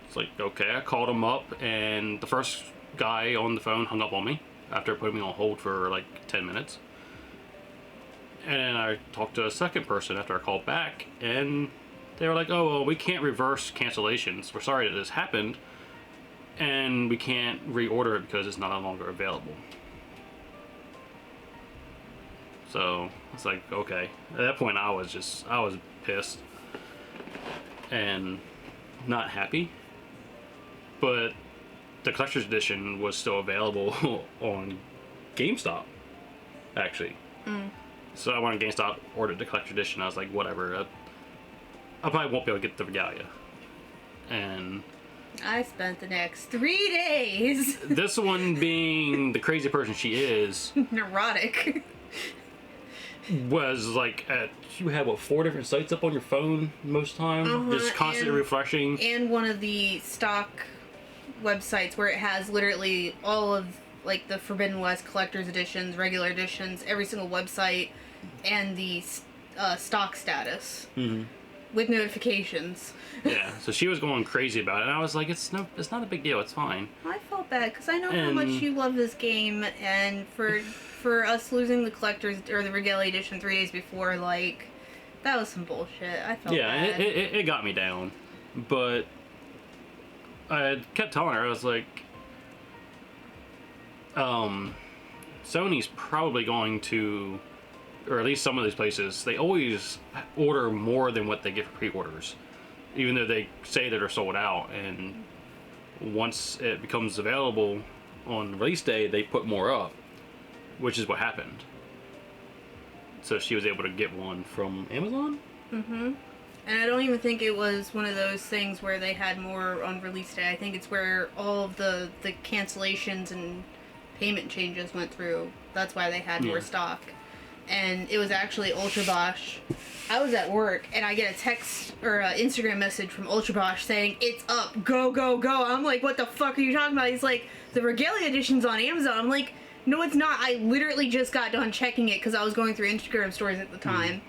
S1: It's like, okay, I called them up, and the first guy on the phone hung up on me after putting me on hold for like 10 minutes. And then I talked to a second person after I called back, and they were like, "Oh, well, we can't reverse cancellations. We're sorry that this happened, and we can't reorder it because it's no longer available." So it's like, okay. At that point, I was pissed and not happy. But the collector's edition was still available on GameStop, actually. So I went on GameStop, ordered the collector's edition. I was like, whatever. I probably won't be able to get the Regalia. And
S2: I spent the next 3 days.
S1: This one being the crazy person she is.
S2: Neurotic.
S1: Was like you had 4 different sites up on your phone most time, just constantly refreshing.
S2: And one of the stock websites where it has literally all of like the Forbidden West collector's editions, regular editions, every single website, and the stock status with notifications.
S1: Yeah, so she was going crazy about it, and I was like, it's not a big deal, it's fine.
S2: I felt bad because I know how much you love this game, and for us losing the collector's or the Regalia edition 3 days before, like, that was some bullshit. I felt bad.
S1: It got me down, but I kept telling her, I was like, Sony's probably going to, or at least some of these places, they always order more than what they get for pre-orders, even though they say that they're sold out, and once it becomes available on release day, they put more up, which is what happened. So she was able to get one from Amazon?
S2: Mm-hmm. And I don't even think it was one of those things where they had more on release day. I think it's where all of the cancellations and payment changes went through. That's why they had more stock. And it was actually Ultra Bosch. I was at work and I get a text or an Instagram message from Ultra Bosch saying, "It's up, go, go, go." I'm like, what the fuck are you talking about? He's like, "The Regalia edition's on Amazon." I'm like, "No, it's not. I literally just got done checking it because I was going through Instagram stories at the time."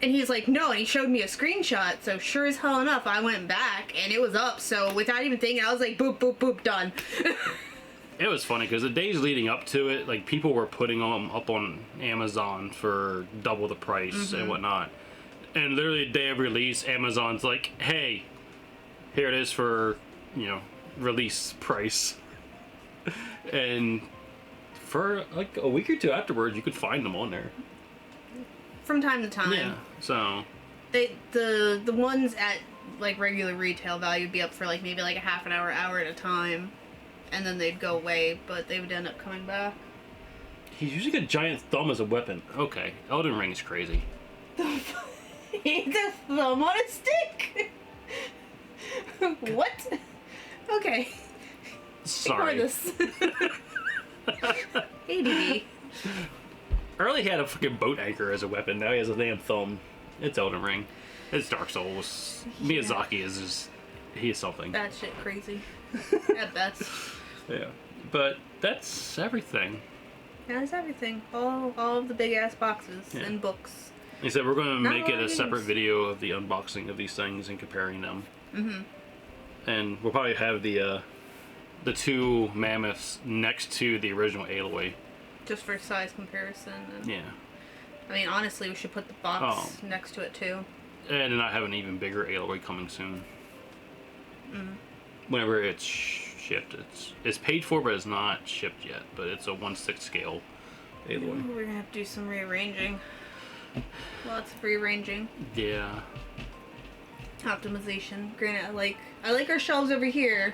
S2: And he's like, "No," and he showed me a screenshot. So sure as hell enough, I went back and it was up. So without even thinking, I was like, boop, boop, boop, done.
S1: It was funny because the days leading up to it, like, people were putting them up on Amazon for double the price and whatnot. And literally the day of release, Amazon's like, "Hey, here it is for, release price." And for like a week or two afterwards, you could find them on there.
S2: From time to time.
S1: Yeah, so.
S2: The ones at, like, regular retail value would be up for, like, maybe, like, a half an hour at a time. And then they'd go away, but they would end up coming back.
S1: He's using a giant thumb as a weapon. Okay, Elden Ring is crazy.
S2: The thumb on a stick! What? Okay.
S1: Sorry.
S2: Ignore this. ADD.
S1: Early he had a fucking boat anchor as a weapon, now he has a damn thumb. It's Elden Ring. It's Dark Souls. Miyazaki is just... he is something.
S2: That shit crazy. At best.
S1: Yeah. But that's everything.
S2: That's everything. All of the big ass boxes and books.
S1: He said we're going to make it a
S2: games.
S1: separate video of the unboxing of these things and comparing them. And we'll probably have the 2 mammoths next to the original Aloy.
S2: Just for size comparison. And,
S1: yeah.
S2: I mean, honestly, we should put the box next to it too.
S1: And then I have an even bigger Aloy coming soon. Whenever it's shipped, it's paid for, but it's not shipped yet. But it's a 1/6 scale Aloy.
S2: We're gonna have to do some rearranging. Lots of rearranging.
S1: Yeah.
S2: Optimization. Granted, I like our shelves over here,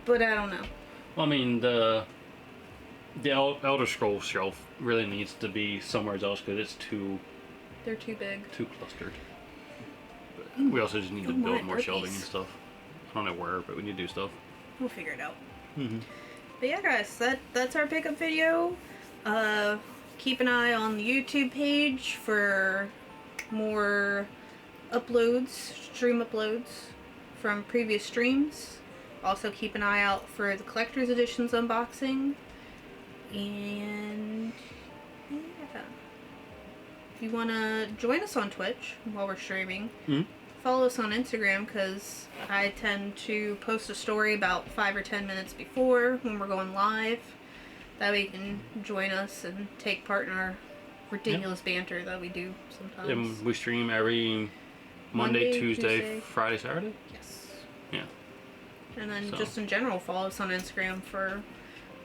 S2: but I don't know.
S1: Well, I mean, the Elder Scrolls shelf really needs to be somewhere else because it's
S2: they're too big.
S1: Too clustered. But we also just need to build more shelving and stuff. I don't know where, but we need to do stuff.
S2: We'll figure it out. But yeah, guys, that's our pickup video. Keep an eye on the YouTube page for more stream uploads from previous streams. Also keep an eye out for the collector's editions unboxing. And yeah, if you want to join us on Twitch while we're streaming, follow us on Instagram because I tend to post a story about 5 or 10 minutes before when we're going live. That way you can join us and take part in our ridiculous banter that we do sometimes.
S1: And we stream every Monday, Tuesday, Friday, Saturday?
S2: Yes.
S1: Yeah.
S2: And then just in general, follow us on Instagram for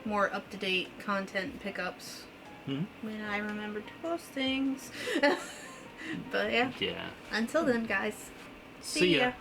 S2: more up-to-date content pickups. When I remember to post things. But yeah.
S1: Yeah.
S2: Until then, guys.
S1: See ya.